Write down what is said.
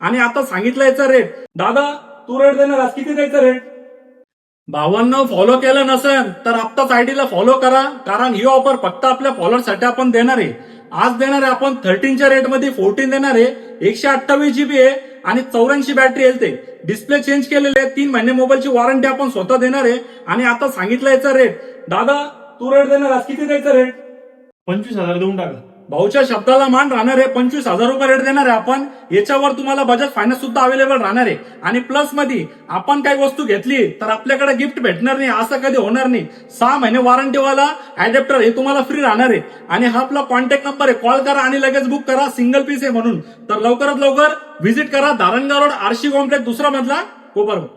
आणि आता सांगितलं याचा रेट. दादा तू रेट देणार आज, किती द्यायचा रेट? भावांनो, फॉलो केलं नसेल तर आत्ताच आयडीला फॉलो करा, कारण ही ऑफर फक्त आपल्या फॉलोअर्ससाठी आपण देणार आहे. आज देणार आहे आपण 13च्या रेटमध्ये 14 देणार आहे. 128 GB आहे आणि 84 बॅटरी येते. डिस्प्ले चेंज केलेले आहे. 3 महिने मोबाईलची वॉरंटी आपण स्वतः देणार आहे. आणि आता सांगितलं याचा रेट. दादा तू रेट देणार आज, किती द्यायचा रेट? 25,000 देऊन टाका. भाऊच्या शब्दाला मान राहणार आहे. 25,000 रुपये रेट देणार आहे आपण. याच्यावर तुम्हाला बजाज फायनान्स सुद्धा अवेलेबल राहणार आहे. आणि प्लस मध्ये आपण काही वस्तू घेतली तर आपल्याकडे गिफ्ट भेटणार नाही, असं कधी होणार नाही. 6 महिने वॉरंटीवाला ऍडॅप्टर हे तुम्हाला फ्री राहणार आहे. आणि हा आपला कॉन्टॅक्ट नंबर आहे, कॉल करा आणि लगेच बुक करा. सिंगल पीस आहे म्हणून. तर लवकरात लवकर व्हिजिट करा धारणगाव रोड, आरशी कॉम्प्लेक्स, दुसरा मजला, कोपरगाव.